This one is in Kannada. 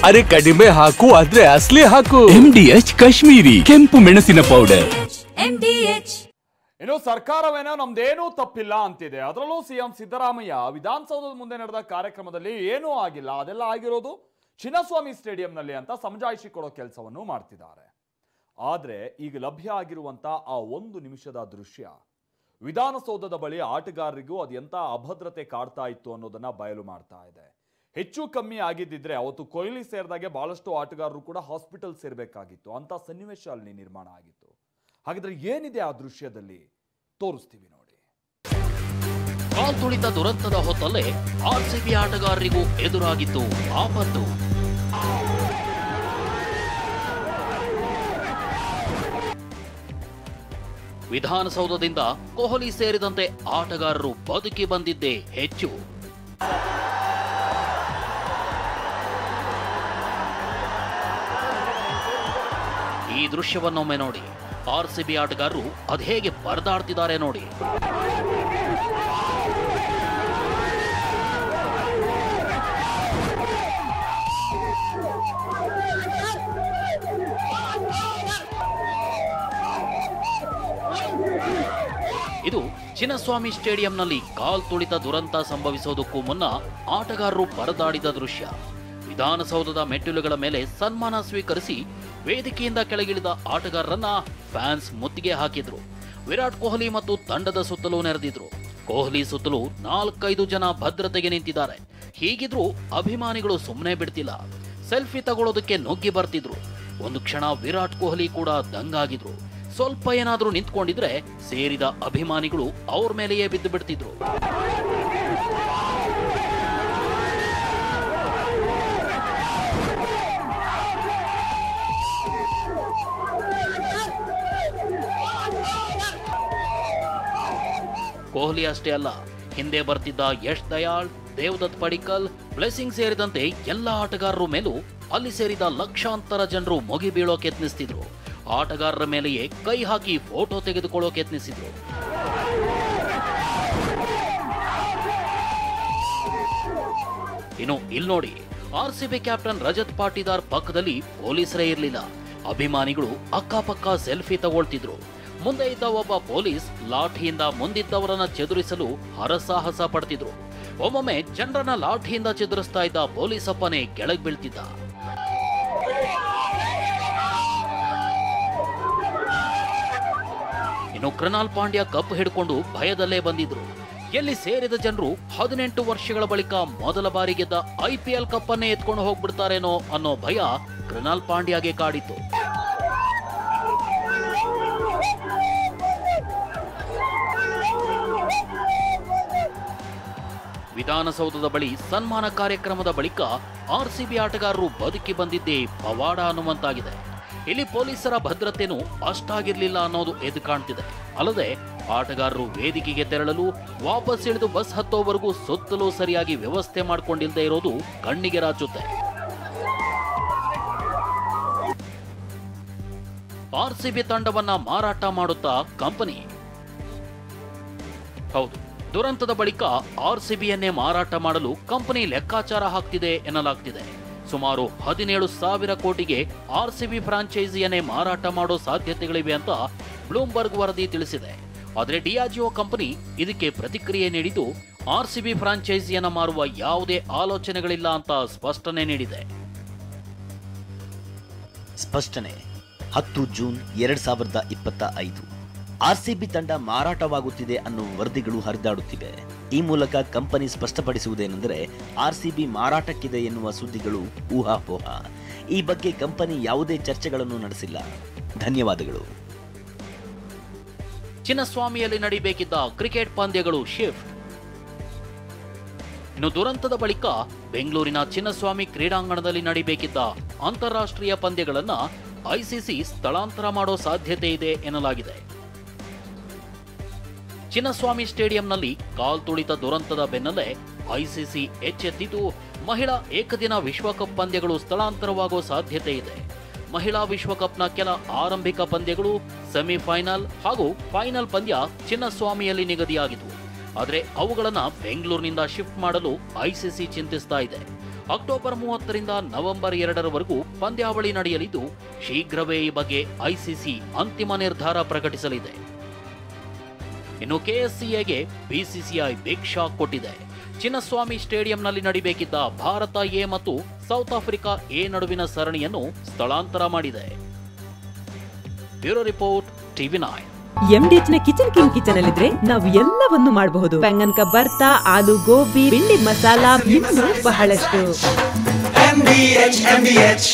ಅರೆ ಕಡಿಮೆ ಹಾಕು ಆದ್ರೆ ಅಸಲಿ ಹಾಕು. MDH ಕಾಶ್ಮೀರಿ ಕೆಂಪು ಮೆಣಸಿನ ಪೌಡರ್. ಇನ್ನು ಸರ್ಕಾರವೇನೋ ನಮ್ದೇನೂ ತಪ್ಪಿಲ್ಲ ಅಂತಿದೆ. ಅದರಲ್ಲೂ ಸಿಎಂ ಸಿದ್ದರಾಮಯ್ಯ ವಿಧಾನಸೌಧದ ಮುಂದೆ ನಡೆದ ಕಾರ್ಯಕ್ರಮದಲ್ಲಿ ಏನೂ ಆಗಿಲ್ಲ, ಅದೆಲ್ಲ ಆಗಿರೋದು ಚಿನ್ನಸ್ವಾಮಿ ಸ್ಟೇಡಿಯಂನಲ್ಲಿ ಅಂತ ಸಮಜಾಯಿಷಿ ಕೊಡೋ ಕೆಲಸವನ್ನು ಮಾಡ್ತಿದ್ದಾರೆ. ಆದ್ರೆ ಈಗ ಲಭ್ಯ ಆಗಿರುವಂತ ಆ 1 ನಿಮಿಷದ ದೃಶ್ಯ ವಿಧಾನಸೌಧದ ಬಳಿ ಆಟಗಾರರಿಗೂ ಅದೆಂತ ಅಭದ್ರತೆ ಕಾಡ್ತಾ ಇತ್ತು ಅನ್ನೋದನ್ನ ಬಯಲು ಮಾಡ್ತಾ ಇದೆ. ಹೆಚ್ಚು ಕಮ್ಮಿ ಆಗಿದ್ದಿದ್ರೆ ಅವತ್ತು ಕೊಹ್ಲಿ ಸೇರಿದಾಗೆ ಬಹಳಷ್ಟು ಆಟಗಾರರು ಕೂಡ ಹಾಸ್ಪಿಟಲ್ ಸೇರ್ಬೇಕಾಗಿತ್ತು. ಅಂತ ಸನ್ನಿವೇಶ ಅಲ್ಲಿ ನಿರ್ಮಾಣ ಆಗಿತ್ತು. ಹಾಗಾದ್ರೆ ಏನಿದೆ ಆ ದೃಶ್ಯದಲ್ಲಿ ತೋರಿಸ್ತೀವಿ ನೋಡಿ. ಕಾಲ್ತುಳಿತ ದುರಂತದ ಹೊತ್ತಲ್ಲೇ ಆರ್ಸಿಬಿ ಆಟಗಾರರಿಗೂ ಎದುರಾಗಿತ್ತು ಆಪತ್ತು. ವಿಧಾನಸೌಧದಿಂದ ಕೊಹ್ಲಿ ಸೇರಿದಂತೆ ಆಟಗಾರರು ಬದುಕಿ ಬಂದಿದ್ದೇ ಹೆಚ್ಚು. ಈ ದೃಶ್ಯವನ್ನೊಮ್ಮೆ ನೋಡಿ. ಆರ್ಸಿಬಿ ಆಟಗಾರರು ಅದೇಗೆ ಪರದಾಡ್ತಿದ್ದಾರೆ ನೋಡಿ. ಇದು ಚಿನ್ನಸ್ವಾಮಿ ಸ್ಟೇಡಿಯಂನಲ್ಲಿ ಕಾಲ್ತುಳಿತ ದುರಂತ ಸಂಭವಿಸೋದಕ್ಕೂ ಮುನ್ನ ಆಟಗಾರರು ಪರದಾಡಿದ ದೃಶ್ಯ. ವಿಧಾನಸೌಧದ ಮೆಟ್ಟಿಲುಗಳ ಮೇಲೆ ಸನ್ಮಾನ ಸ್ವೀಕರಿಸಿ ವೇದಿಕೆಯಿಂದ ಕೆಳಗಿಳಿದ ಆಟಗಾರರನ್ನ ಫ್ಯಾನ್ಸ್ ಮುತ್ತಿಗೆ ಹಾಕಿದ್ರು. ವಿರಾಟ್ ಕೊಹ್ಲಿ ಮತ್ತು ತಂಡದ ಸುತ್ತಲೂ ನೆರೆದಿದ್ರು. ಕೊಹ್ಲಿ ಸುತ್ತಲೂ 4-5 ಜನ ಭದ್ರತೆಗೆ ನಿಂತಿದ್ದಾರೆ. ಹೀಗಿದ್ರೂ ಅಭಿಮಾನಿಗಳು ಸುಮ್ಮನೆ ಬಿಡ್ತಿಲ್ಲ. ಸೆಲ್ಫಿ ತಗೊಳ್ಳೋದಕ್ಕೆ ನುಗ್ಗಿ ಬರ್ತಿದ್ರು. ಒಂದು ಕ್ಷಣ ವಿರಾಟ್ ಕೊಹ್ಲಿ ಕೂಡ ದಂಗಾಗಿದ್ರು. ಸ್ವಲ್ಪ ಏನಾದ್ರೂ ನಿಂತ್ಕೊಂಡಿದ್ರೆ ಸೇರಿದ ಅಭಿಮಾನಿಗಳು ಅವ್ರ ಮೇಲೆಯೇ ಬಿದ್ದು ಬಿಡ್ತಿದ್ರು. ಕೊಹ್ಲಿ ಅಷ್ಟೇ ಅಲ್ಲ, ಹಿಂದೆ ಬರ್ತಿದ್ದ ಯಶ್ ದಯಾಳ್, ದೇವದತ್ ಪಡಿಕ್ಕಲ್, ಬ್ಲೆಸಿಂಗ್ ಸೇರಿದಂತೆ ಎಲ್ಲ ಆಟಗಾರರ ಮೇಲೂ ಅಲ್ಲಿ ಸೇರಿದ ಲಕ್ಷಾಂತರ ಜನರು ಮುಗಿ ಬೀಳೋಕೆ ಯತ್ನಿಸ್ತಿದ್ರು. ಆಟಗಾರರ ಮೇಲೆಯೇ ಕೈ ಹಾಕಿ ಫೋಟೋ ತೆಗೆದುಕೊಳ್ಳೋಕೆ ಯತ್ನಿಸಿದ್ರು. ಇನ್ನು ಇಲ್ಲಿ ನೋಡಿ, ಆರ್ಸಿಬಿ ಕ್ಯಾಪ್ಟನ್ ರಜತ್ ಪಾಟಿದಾರ್ ಪಕ್ಕದಲ್ಲಿ ಪೊಲೀಸರೇ ಇರಲಿಲ್ಲ. ಅಭಿಮಾನಿಗಳು ಅಕ್ಕಪಕ್ಕ ಸೆಲ್ಫಿ ತಗೊಳ್ತಿದ್ರು. ಮುಂದೆ ಇದ್ದ ಒಬ್ಬ ಪೊಲೀಸ್ ಲಾಠಿಯಿಂದ ಮುಂದಿದ್ದವರನ್ನ ಚದುರಿಸಲು ಹರಸಾಹಸ ಪಡ್ತಿದ್ರು. ಒಮ್ಮೊಮ್ಮೆ ಜನರನ್ನ ಲಾಠಿಯಿಂದ ಚದುರಿಸ್ತಾ ಇದ್ದ ಪೊಲೀಸಪ್ಪನೇ ಕೆಳಗೆ ಬೀಳ್ತಿದ್ದ. ಇನ್ನು ಕೃನಾಲ್ ಪಾಂಡ್ಯ ಕಪ್ ಹಿಡ್ಕೊಂಡು ಭಯದಲ್ಲೇ ಬಂದಿದ್ರು. ಎಲ್ಲಿ ಸೇರಿದ ಜನರು 18 ವರ್ಷಗಳ ಬಳಿಕ ಮೊದಲ ಬಾರಿ ಗೆದ್ದ IPL ಕಪ್ ಅನ್ನೇ ಎತ್ಕೊಂಡು ಹೋಗ್ಬಿಡ್ತಾರೇನೋ ಅನ್ನೋ ಭಯ ಕೃನಾಲ್ ಪಾಂಡ್ಯಗೆ ಕಾಡಿತ್ತು. ವಿಧಾನಸೌಧದ ಬಳಿ ಸನ್ಮಾನ ಕಾರ್ಯಕ್ರಮದ ಬಳಿಕ ಆರ್ಸಿಬಿ ಆಟಗಾರರು ಬದುಕಿ ಬಂದಿದ್ದೇ ಪವಾಡ ಅನ್ನುವಂತಾಗಿದೆ. ಇಲ್ಲಿ ಪೊಲೀಸರ ಭದ್ರತೆನೂ ಅಷ್ಟಾಗಿರ್ಲಿಲ್ಲ ಅನ್ನೋದು ಎದ್ದು ಕಾಣ್ತಿದೆ. ಅಲ್ಲದೆ ಆಟಗಾರರು ವೇದಿಕೆಗೆ ತೆರಳಲು ವಾಪಸ್ ಇಳಿದು ಬಸ್ ಹತ್ತೋವರೆಗೂ ಸುತ್ತಲೂ ಸರಿಯಾಗಿ ವ್ಯವಸ್ಥೆ ಮಾಡಿಕೊಂಡಿಲ್ಲದೆ ಇರೋದು ಕಣ್ಣಿಗೆ ರಾಚುತ್ತೆ. ಆರ್ಸಿಬಿ ತಂಡವನ್ನ ಮಾರಾಟ ಮಾಡುತ್ತಾ ಕಂಪನಿ. ಹೌದು, ದುರಂತದ ಬಳಿಕ ಆರ್ಸಿಬಿಯನ್ನೇ ಮಾರಾಟ ಮಾಡಲು ಕಂಪನಿ ಲೆಕ್ಕಾಚಾರ ಹಾಕ್ತಿದೆ ಎನ್ನಲಾಗ್ತಿದೆ. ಸುಮಾರು 17,000 ಕೋಟಿಗೆ ಆರ್ಸಿಬಿ ಫ್ರಾಂಚೈಸಿಯನ್ನೇ ಮಾರಾಟ ಮಾಡೋ ಸಾಧ್ಯತೆಗಳಿವೆ ಅಂತ ಬ್ಲೂಮ್ಬರ್ಗ್ ವರದಿ ತಿಳಿಸಿದೆ. ಆದರೆ ಡಿಯಾಜಿಯೋ ಕಂಪನಿ ಇದಕ್ಕೆ ಪ್ರತಿಕ್ರಿಯೆ ನೀಡಿದ್ದು ಆರ್ಸಿಬಿ ಫ್ರಾಂಚೈಸಿಯನ್ನ ಮಾರುವ ಯಾವುದೇ ಆಲೋಚನೆಗಳಿಲ್ಲ ಅಂತ ಸ್ಪಷ್ಟನೆ ನೀಡಿದೆ. ಸ್ಪಷ್ಟನೆ 10 ಜೂನ್ 2025. ಆರ್ಸಿಬಿ ತಂಡ ಮಾರಾಟವಾಗುತ್ತಿದೆ ಅನ್ನುವ ವರದಿಗಳು ಹರಿದಾಡುತ್ತಿವೆ. ಈ ಮೂಲಕ ಕಂಪನಿ ಸ್ಪಷ್ಟಪಡಿಸುವುದೇನೆಂದರೆ ಆರ್ಸಿಬಿ ಮಾರಾಟಕ್ಕಿದೆ ಎನ್ನುವ ಸುದ್ದಿಗಳು ಊಹಾಪೋಹ. ಈ ಬಗ್ಗೆ ಕಂಪನಿ ಯಾವುದೇ ಚರ್ಚೆಗಳನ್ನು ನಡೆಸಿಲ್ಲ. ಧನ್ಯವಾದಗಳು. ಚಿನ್ನಸ್ವಾಮಿಯಲ್ಲಿ ನಡೀಬೇಕಿದ್ದ ಕ್ರಿಕೆಟ್ ಪಂದ್ಯಗಳು ಶಿಫ್ಟ್. ಇನ್ನು ದುರಂತದ ಬಳಿಕ ಬೆಂಗಳೂರಿನ ಚಿನ್ನಸ್ವಾಮಿ ಕ್ರೀಡಾಂಗಣದಲ್ಲಿ ನಡೀಬೇಕಿದ್ದ ಅಂತಾರಾಷ್ಟ್ರೀಯ ಪಂದ್ಯಗಳನ್ನ ಐಸಿಸಿ ಸ್ಥಳಾಂತರ ಮಾಡೋ ಸಾಧ್ಯತೆ ಇದೆ ಎನ್ನಲಾಗಿದೆ. ಚಿನ್ನಸ್ವಾಮಿ ಸ್ಟೇಡಿಯಂನಲ್ಲಿ ಕಾಲ್ತುಳಿತ ದುರಂತದ ಬೆನ್ನಲ್ಲೇ ಐಸಿಸಿ ಎಚ್ಚೆತ್ತಿದ್ದು ಮಹಿಳಾ ಏಕದಿನ ವಿಶ್ವಕಪ್ ಪಂದ್ಯಗಳು ಸ್ಥಳಾಂತರವಾಗುವ ಸಾಧ್ಯತೆ ಇದೆ. ಮಹಿಳಾ ವಿಶ್ವಕಪ್ನ ಕೆಲ ಆರಂಭಿಕ ಪಂದ್ಯಗಳು, ಸೆಮಿಫೈನಲ್ ಹಾಗೂ ಫೈನಲ್ ಪಂದ್ಯ ಚಿನ್ನಸ್ವಾಮಿಯಲ್ಲಿ ನಿಗದಿಯಾಗಿದ್ವು. ಆದರೆ ಅವುಗಳನ್ನು ಬೆಂಗಳೂರಿನಿಂದ ಶಿಫ್ಟ್ ಮಾಡಲು ಐಸಿಸಿ ಚಿಂತಿಸ್ತಾ ಇದೆ. ಅಕ್ಟೋಬರ್ 30ರಿಂದ ನವೆಂಬರ್ 2ರವರೆಗೂ ಪಂದ್ಯಾವಳಿ ನಡೆಯಲಿದ್ದು ಶೀಘ್ರವೇ ಈ ಬಗ್ಗೆ ಐಸಿಸಿ ಅಂತಿಮ ನಿರ್ಧಾರ ಪ್ರಕಟಿಸಲಿದೆ. ಇನ್ನು ಕೆಎಸ್ಸಿಎಗೆ ಬಿಸಿಸಿಐ ಬಿಗ್ ಶಾಕ್ ಕೊಟ್ಟಿದೆ. ಚಿನ್ನಸ್ವಾಮಿ ಸ್ಟೇಡಿಯಂನಲ್ಲಿ ನಡೀಬೇಕಿದ್ದ ಭಾರತ ಎ ಮತ್ತು ಸೌತ್ ಆಫ್ರಿಕಾ ಎ ನಡುವಿನ ಸರಣಿಯನ್ನು ಸ್ಥಳಾಂತರ ಮಾಡಿದೆ. Bureau report TV9. MDH ನ ಕಿಚನ್ ಅಲ್ಲಿದ್ರೆ ನಾವು ಎಲ್ಲವನ್ನು ಮಾಡಬಹುದು. ಬೆಂಗನ್ ಕಾ ಬರ್ತಾ, ಆಲೂ ಗೋಬಿ, ಭಿಂಡಿ ಮಸಾಲಾ, ಇನ್ನೂ ಬಹಳಷ್ಟು. MDH